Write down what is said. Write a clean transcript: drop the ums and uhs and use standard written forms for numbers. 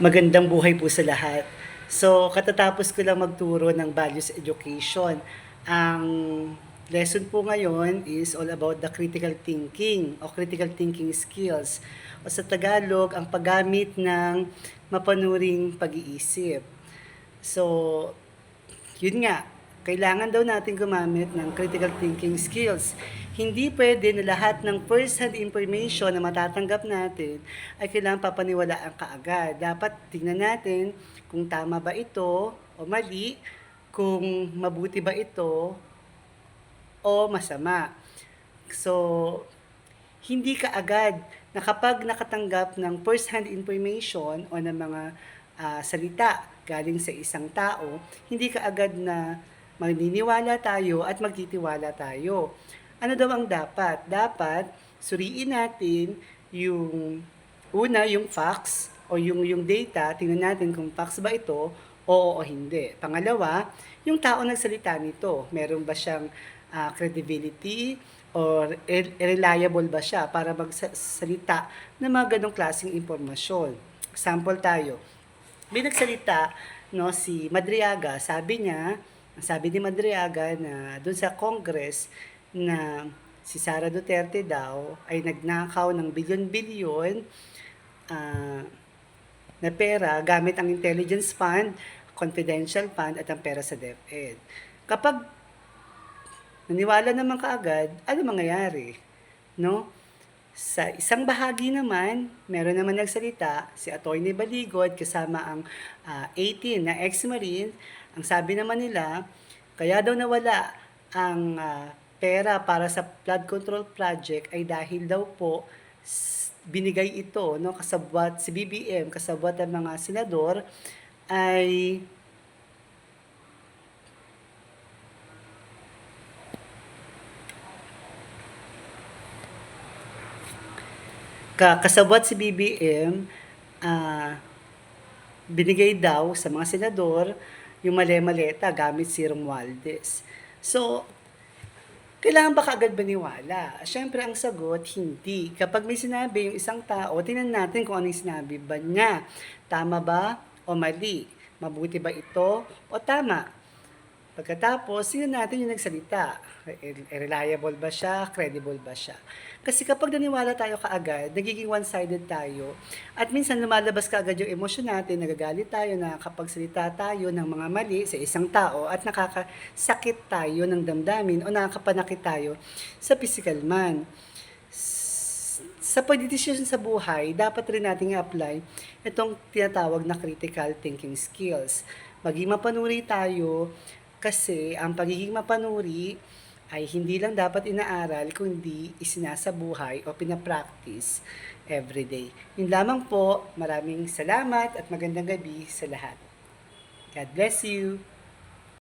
Magandang buhay po sa lahat. So, katatapos ko lang magturo ng values education. Ang lesson po ngayon is all about the critical thinking o critical thinking skills. O sa Tagalog, ang paggamit ng mapanuring pag-iisip. So, yun nga, kailangan daw natin gumamit ng critical thinking skills. Hindi pwede na lahat ng first-hand information na matatanggap natin ay kailangan papaniwalaan kaagad. Dapat tingnan natin kung tama ba ito o mali, kung mabuti ba ito o masama. So, hindi ka agad na kapag nakatanggap ng first-hand information o ng mga salita galing sa isang tao, hindi ka agad na maniniwala tayo at magtitiwala tayo. Ano daw ang dapat? Dapat suriin natin yung yung facts o yung data, tingnan natin kung facts ba ito, oo o hindi. Pangalawa, yung tao nagsalita nito, meron ba siyang credibility or reliable ba siya para magsalita ng mga ganong klaseng impormasyon. Example tayo, may nagsalita no, si Madriaga, sabi ni Madriaga na doon sa Congress na si Sara Duterte daw ay nagnakaw ng bilyon-bilyon na pera gamit ang intelligence fund, confidential fund at ang pera sa DepEd. Kapag naniwala naman kaagad, ano mangyayari? No? Sa isang bahagi naman, meron naman nagsalita, si Atty. Baligod kasama ang 18 na ex-marine. Ang sabi naman nila, kaya daw nawala ang pera para sa flood control project ay dahil daw po binigay ito, no, kasabwat si BBM, kasabwat ang mga senador ay kasabwat si BBM, binigay daw sa mga senador yung mali-maleta gamit si Romualdez. So, kailangan ba kaagad maniwala? Siyempre, ang sagot, hindi. Kapag may sinabi yung isang tao, tingnan natin kung ano yung sinabi ba niya. Tama ba o mali? Mabuti ba ito o tama? Pagkatapos, tingnan natin yung nagsalita. Reliable ba siya? Credible ba siya? Kasi kapag naniwala tayo kaagad, nagiging one-sided tayo. At minsan lumalabas kaagad yung emosyon natin, nagagalit tayo, nakakapagsalita tayo ng mga mali sa isang tao at nakakasakit tayo ng damdamin o nakakapanakit tayo sa physical man. Sa pagdidesisyon sa buhay, dapat rin natin i-apply itong tinatawag na critical thinking skills. Maging mapanuri tayo kasi ang pagiging mapanuri ay hindi lang dapat inaaral, kundi isinasabuhay o pinapractice everyday. Yun lamang po, maraming salamat at magandang gabi sa lahat. God bless you!